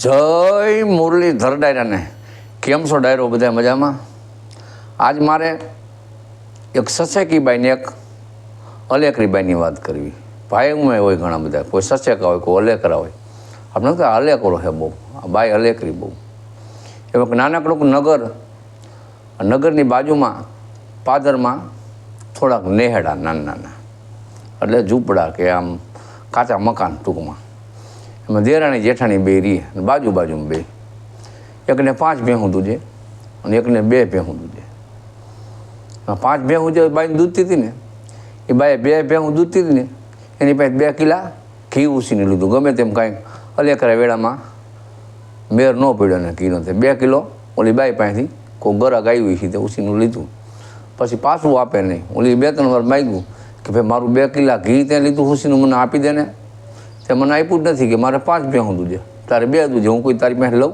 જય મુરલીધર ડાયરાને. કેમ છો ડાયરો? બધા મજામાં? આજ મારે એક સચેકીબાઈને એક અલેકરીબાઈની વાત કરવી. ભાઈમાં હોય ઘણા બધા, કોઈ સચેકા હોય, કોઈ અલેકરા હોય. આપણે તો અલેકરો છે બહુ, બાઈ અલેકરી બહુ. એવા નાનકડું નગર, નગરની બાજુમાં પાદરમાં થોડાક નેહડા નાના નાના, એટલે ઝૂંપડા કે આમ કાચા મકાન ટૂંકમાં. એમાં દેરાણી જેઠાણી બે રહી, બાજુમાં બે. એકને 5 ભેહું દૂજે અને એકને 2 ભેહું દૂજે. 5 ભેહું જે બાઈને દૂધતી હતી ને, એ બાએ 2 ભેહું દૂધતી હતી ને, એની પાસે 2 કિલા ઘી ઉસીને લીધું. ગમે તેમ કાંઈ અલેકરા વેળામાં મેર ન પડ્યો ને ઘી નહોતે. 2 કિલો ઓલી બાઈ પાસેથી કોઈ ગરાક આવી છે તે ઉસીનું લીધું. પછી પાછું આપે નહીં. ઓલી 2-3 વાર માગ્યું કે ભાઈ મારું 2 કિલા ઘી તે લીધું ઉસીનું મને આપી દે ને. તે મને આપ્યું જ નથી કે મારે 5 ભેહું દૂજે, તારે 2 દૂજે, હું કોઈ તારી પાસે લઉં?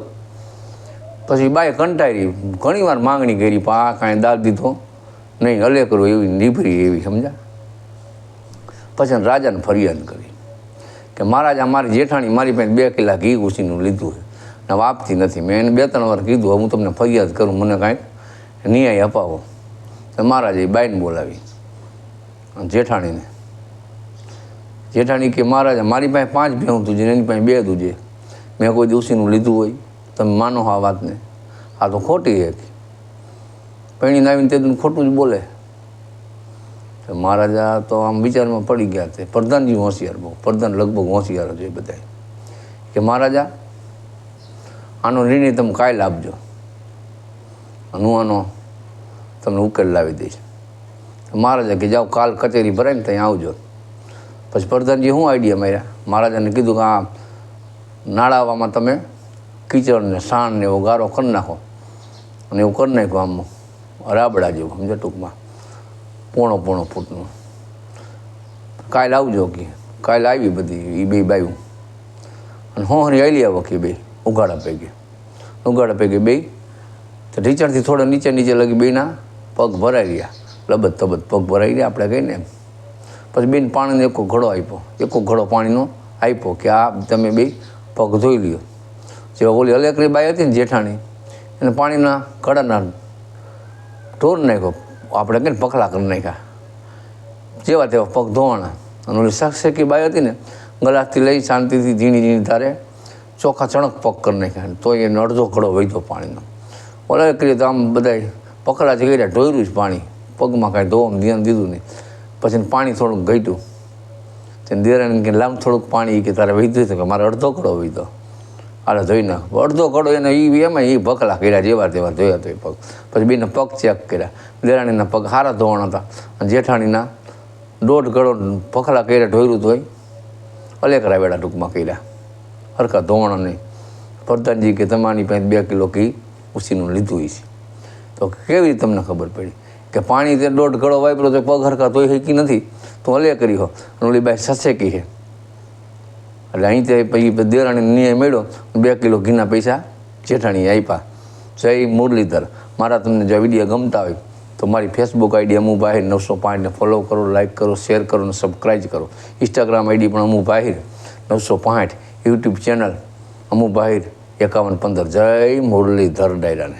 પછી બાઈ કંટાળી, ઘણી વાર માંગણી કરી, પણ આ કાંઈ દાલ દીધો નહીં, અલેકરો એવી નીભરી એવી, સમજા. પછી રાજાને ફરિયાદ કરી કે મહારાજા મારી જેઠાણી મારી પાસે 2 કિલા ઘી ઉસીનું લીધું છે ને આપતી નથી. મેં એને 2-3 વાર કીધું, હું તમને ફરિયાદ કરું, મને કાંઈક ન્યાય અપાવો. તો મહારાજે બાઈને બોલાવી, જેઠાણીને. જેઠાણી કે મહારાજા મારી પાસે 5 ભેહું દૂજે, એની પાસે 2 દૂજે, મેં કોઈ દિવસીનું લીધું હોય? તમે માનો આ વાતને? આ તો ખોટી છે. પૈણીને આવીને તે ખોટું જ બોલે. તો મહારાજા તો આમ વિચારમાં પડી ગયા. તે પ્રધાનજી હોશિયાર બહુ, પ્રધાન લગભગ હોશિયાર જ એ બધા. કે મહારાજા આનો નિર્ણય તમે કાલે આપજો, હું આનો તમને ઉકેલ લાવી દઈશ. મહારાજા કે જાઓ કાલ કચેરી ભરાય ને ત્યાં આવજો. પછી પ્રધાનજી શું આઈડિયા માર્યા, મહારાજાને કીધું કે આ નાળાવામાં તમે કીચડ ને સાણ ને એવો ગારો કરી નાખો, અને એવું કરી નાખ્યું આમ રાબડા જેવું, સમજે ટૂંકમાં પોણો ફૂટનું. કાલે આવજો કે. કાલે આવી બધી એ 2 બાયું અને હોહરી આલી આવો કે 2 ઉગાડા પૈકી 2. તો ઢીચણથી થોડા નીચે લગી 2ના પગ ભરાઈ ગયા, લબત તબત પગ ભરાઈ ગયા આપણે કહીને એમ. પછી બેન પાણીનો એક ઘડો આપ્યો, એક ઘડો પાણીનો આપ્યો કે આ તમે 2 પગ ધોઈ લ્યો. જેવા ઓલી અલેકરી બાઈ હતી ને જેઠાણી, એને પાણીના ઘડાના ઢોર નાખ્યો, આપણે કહીને પખલા કરી નાખ્યા. જેવા તેવા પગ ધોવાના. અને ઓલી સખસેકી બાઈ હતી ને, ગલાસથી લઈ શાંતિથી ઝીણી ધારે ચોખ્ખા ચણક પગ કરી નાખ્યા. તો એને અડધો ઘડો વહીતો પાણીનો. ઓલા કરીએ તો આમ બધા પખલાથી કર્યા, ઢોર્યું જ પાણી, પગમાં કાંઈ ધોવામાં ધ્યાન દીધું નહીં. પછી પાણી થોડુંક ઘટ્યું. તેને દેરાણીને કે લાંબ થોડુંક પાણી કે તારે વહીતું હતું, કે મારે અડધો ઘડો વહીતો, હાલે ધોઈ નાખ. અડધો ઘડો એને એમાં એ ભકલા કર્યા, જેવા તેવા ધોયા તો એ પગ. પછી બેના પગ ચેક કર્યા. દેરાણીના પગ સારા ધોવાના હતા અને જેઠાણીના 1.5 ઘડો પખલા કર્યા, ઢોર્યું ધોઈ અલેકરા વેળા ટૂંકમાં કર્યા, હરખા ધોવાના નહીં. પ્રધાનજી કે તમારી પાસે 2 કિલો ઘી ઉસીનું લીધું છે. તો કેવી રીતે તમને ખબર પડી કે પાણી તે 1.5 ઘડો વાપર્યો તો પગ હરખા ધોઈ શકી નથી? તો અલેકરી હો અને ઓલી બાઈ સચેકી છે. એટલે અહીં તે પછી દેરાણીને ન્યાય મળ્યો, 2 કિલો ઘીના પૈસા જેઠાણીએ આપ્યા. જય મુરલીધર. મારા તમને જો વિડીયો ગમતા હોય તો મારી ફેસબુક આઈડી અમુ બાહિર 905 ફોલો કરો, લાઇક કરો, શેર કરો અને સબસ્ક્રાઈબ કરો. ઇન્સ્ટાગ્રામ આઈડી પણ અમુ બાહિર 905, યુટ્યુબ ચેનલ અમુ બાહિર 5115. જય મુરલીધર ડાયરાને.